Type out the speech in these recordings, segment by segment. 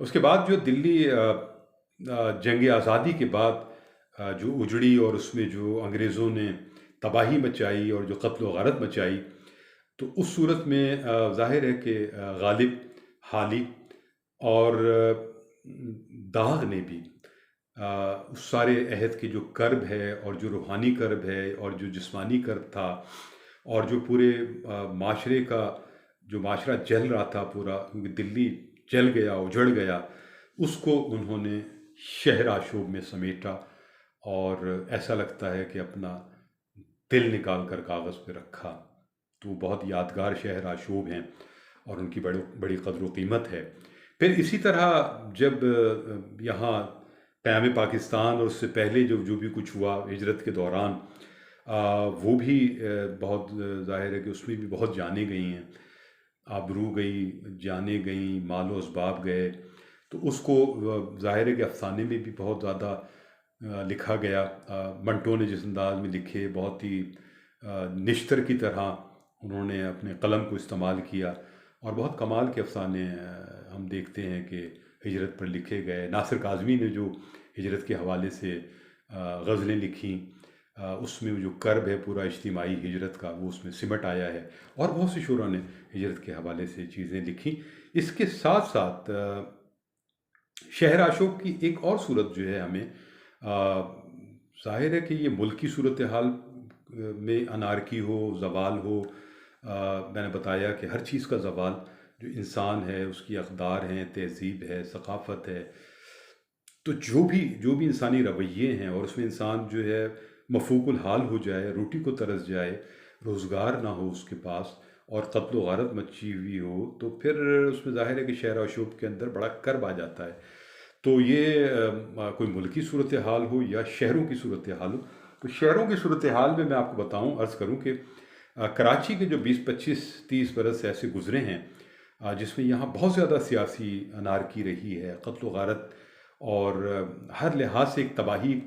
اس کے بعد جو دلی جنگ آزادی کے بعد جو اجڑی اور اس میں جو انگریزوں نے تباہی مچائی اور جو قتل و غارت مچائی، تو اس صورت میں ظاہر ہے کہ غالب، حالی اور داغ نے بھی اس سارے عہد کے جو کرب ہے اور جو روحانی کرب ہے اور جو جسمانی کرب تھا اور جو پورے معاشرے کا جو معاشرہ جل رہا تھا پورا، کیونکہ دلی جل گیا، اجڑ گیا، اس کو انہوں نے شہر آشوب میں سمیٹا اور ایسا لگتا ہے کہ اپنا دل نکال کر کاغذ پہ رکھا۔ تو بہت یادگار شہر آشوب ہیں اور ان کی بڑی بڑی قدر و قیمت ہے۔ پھر اسی طرح جب یہاں قیام پاکستان اور اس سے پہلے جو بھی کچھ ہوا ہجرت کے دوران، وہ بھی بہت ظاہر ہے کہ اس میں بھی بہت جانیں گئی ہیں، آبرو گئی، جانیں گئیں، مال و اسباب گئے۔ تو اس کو ظاہر ہے کہ افسانے میں بھی بہت زیادہ لکھا گیا۔ منٹو نے جس انداز میں لکھے، بہت ہی نشتر کی طرح انہوں نے اپنے قلم کو استعمال کیا اور بہت کمال کے افسانے ہم دیکھتے ہیں کہ ہجرت پر لکھے گئے۔ ناصر کاظمی نے جو ہجرت کے حوالے سے غزلیں لکھیں، اس میں جو کرب ہے پورا اجتماعی ہجرت کا، وہ اس میں سمٹ آیا ہے، اور بہت سے شعراء نے ہجرت کے حوالے سے چیزیں لکھیں۔ اس کے ساتھ ساتھ شہر آشوب کی ایک اور صورت جو ہے ہمیں ظاہر ہے کہ یہ ملکی صورتحال میں انارکی ہو، زوال ہو، میں نے بتایا کہ ہر چیز کا زوال، جو انسان ہے اس کی اقدار ہیں، تہذیب ہے، ثقافت ہے، تو جو بھی انسانی رویے ہیں، اور اس میں انسان جو ہے مفوق الحال ہو جائے، روٹی کو ترس جائے، روزگار نہ ہو اس کے پاس، اور قتل و غارت مچی ہوئی ہو، تو پھر اس میں ظاہر ہے کہ شہر آشوب کے اندر بڑا کرب آ جاتا ہے۔ تو یہ کوئی ملکی صورتحال ہو یا شہروں کی صورتحال ہو، تو شہروں کی صورتحال میں آپ کو بتاؤں، عرض کروں کہ کراچی کے جو 20-25-30 برس ایسے گزرے ہیں جس میں یہاں بہت زیادہ سیاسی انارکی رہی ہے، قتل و غارت اور ہر لحاظ سے ایک تباہی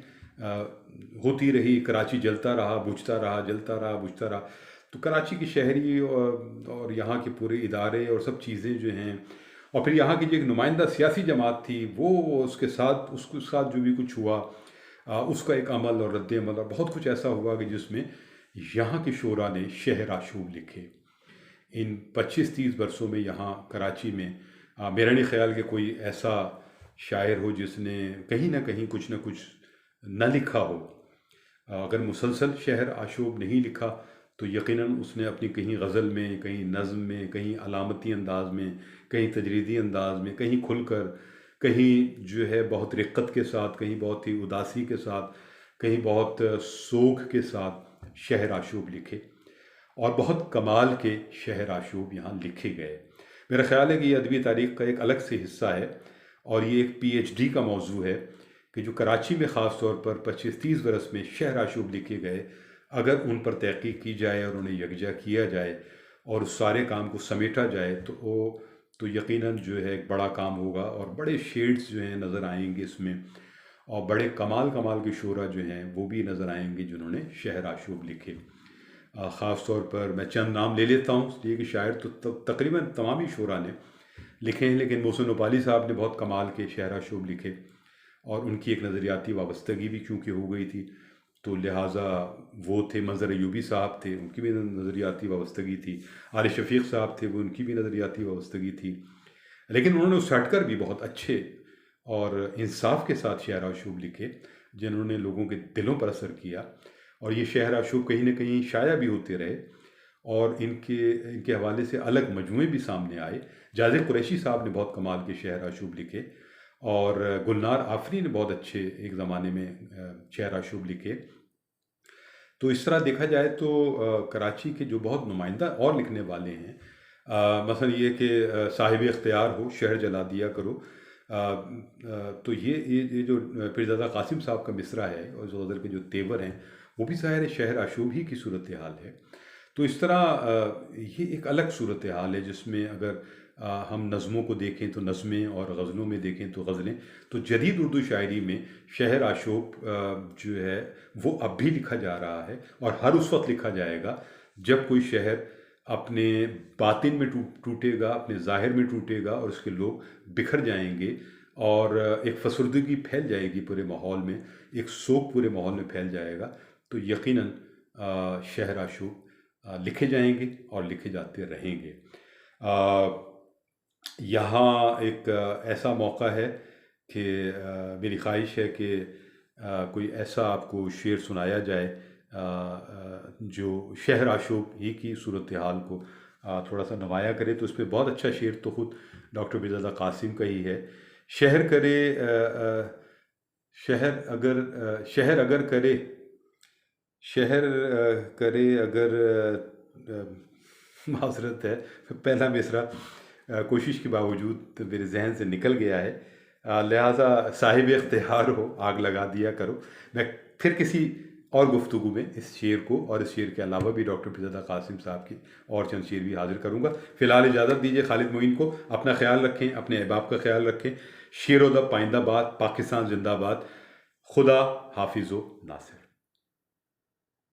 ہوتی رہی۔ کراچی جلتا رہا، بجھتا رہا، جلتا رہا، بجھتا رہا۔ تو کراچی کی شہری اور یہاں کے پورے ادارے اور سب چیزیں جو ہیں، اور پھر یہاں کی جو ایک نمائندہ سیاسی جماعت تھی، وہ اس کے ساتھ جو بھی کچھ ہوا، اس کا ایک عمل اور رد عمل، اور بہت کچھ ایسا ہوا کہ جس میں یہاں کے شعراء نے شہر آشوب لکھے۔ ان 25-30 برسوں میں یہاں کراچی میں میرا نہیں خیال کہ کوئی ایسا شاعر ہو جس نے کہیں نہ کہیں کچھ نہ کچھ نہ لکھا ہو۔ اگر مسلسل شہر آشوب نہیں لکھا تو یقیناً اس نے اپنی کہیں غزل میں، کہیں نظم میں، کہیں علامتی انداز میں، کہیں تجریدی انداز میں، کہیں کھل کر، کہیں جو ہے بہت رقت کے ساتھ، کہیں بہت ہی اداسی کے ساتھ، کہیں بہت سوگ کے ساتھ شہر آشوب لکھے، اور بہت کمال کے شہر آشوب یہاں لکھے گئے۔ میرا خیال ہے کہ یہ ادبی تاریخ کا ایک الگ سے حصہ ہے، اور یہ ایک پی ایچ ڈی کا موضوع ہے کہ جو کراچی میں خاص طور پر 25-30 برس میں شہر آشوب لکھے گئے، اگر ان پر تحقیق کی جائے اور انہیں یکجا کیا جائے اور اس سارے کام کو سمیٹا جائے تو یقیناً جو ہے ایک بڑا کام ہوگا، اور بڑے شیڈز جو ہیں نظر آئیں گے اس میں، اور بڑے کمال کے شعراء جو ہیں وہ بھی نظر آئیں گے جنہوں نے شہر آشوب لکھے۔ خاص طور پر میں چند نام لے لیتا ہوں، اس لیے کہ شاعر تو تقریباً تمام ہی شعراء نے لکھے ہیں، لیکن محسن نوپالی صاحب نے بہت کمال کے شہر آشوب لکھے، اور ان کی ایک نظریاتی وابستگی بھی کیونکہ ہو گئی تھی، تو لہٰذا وہ تھے۔ منظر ایوبی صاحب تھے، ان کی بھی نظریاتی وابستگی تھی۔ عارف شفیق صاحب تھے، وہ ان کی بھی نظریاتی وابستگی تھی، لیکن انہوں نے اس ہٹ کر بھی بہت اچھے اور انصاف کے ساتھ شہر آشوب لکھے جنہوں نے لوگوں کے دلوں پر اثر کیا، اور یہ شہر آشوب کہیں نہ کہیں شائع بھی ہوتے رہے، اور ان کے حوالے سے الگ مجموعے بھی سامنے آئے۔ جاذب قریشی صاحب نے بہت کمال کے شہر آشوب لکھے، اور گلنار آفری نے بہت اچھے ایک زمانے میں شہر آشوب لکھے۔ تو اس طرح دیکھا جائے تو کراچی کے جو بہت نمائندہ اور لکھنے والے ہیں، مثلا یہ کہ صاحب اختیار ہو شہر جلا دیا کرو، تو یہ جو پیرزادہ قاسم صاحب کا مصرع ہے، اور اس غزل کے جو تیور ہیں وہ بھی ظاہر شہر آشوب ہی کی صورتحال ہے۔ تو اس طرح یہ ایک الگ صورتحال ہے جس میں اگر ہم نظموں کو دیکھیں تو نظمیں، اور غزلوں میں دیکھیں تو غزلیں، تو جدید اردو شاعری میں شہر آشوب جو ہے وہ اب بھی لکھا جا رہا ہے، اور ہر اس وقت لکھا جائے گا جب کوئی شہر اپنے باطن میں ٹوٹے گا، اپنے ظاہر میں ٹوٹے گا، اور اس کے لوگ بکھر جائیں گے، اور ایک فسردگی پھیل جائے گی پورے ماحول میں، ایک سوگ پورے ماحول میں پھیل جائے گا، تو یقیناً شہر آشوب لکھے جائیں گے اور لکھے جاتے رہیں گے۔ یہاں ایک ایسا موقع ہے کہ میری خواہش ہے کہ کوئی ایسا آپ کو شعر سنایا جائے جو شہر آشوب ہی کی صورتحال کو تھوڑا سا نمایاں کرے۔ تو اس پہ بہت اچھا شعر تو خود ڈاکٹر مرزا قاسم کا ہی ہے۔ شہر کرے شہر اگر کرے شہر کرے اگر معذرت ہے، پہلا مصرع کوشش کے باوجود میرے ذہن سے نکل گیا ہے، لہٰذا صاحب اختیار ہو آگ لگا دیا کرو۔ میں پھر کسی اور گفتگو میں اس شعر کو اور اس شعر کے علاوہ بھی ڈاکٹر مرزا قاسم صاحب کی اور چند شعر بھی حاضر کروں گا۔ فی الحال اجازت دیجیے خالد معین کو، اپنا خیال رکھیں، اپنے احباب کا خیال رکھیں۔ شیر و دب پائندہ باد، پاکستان زندہ باد، خدا حافظ و ناصر۔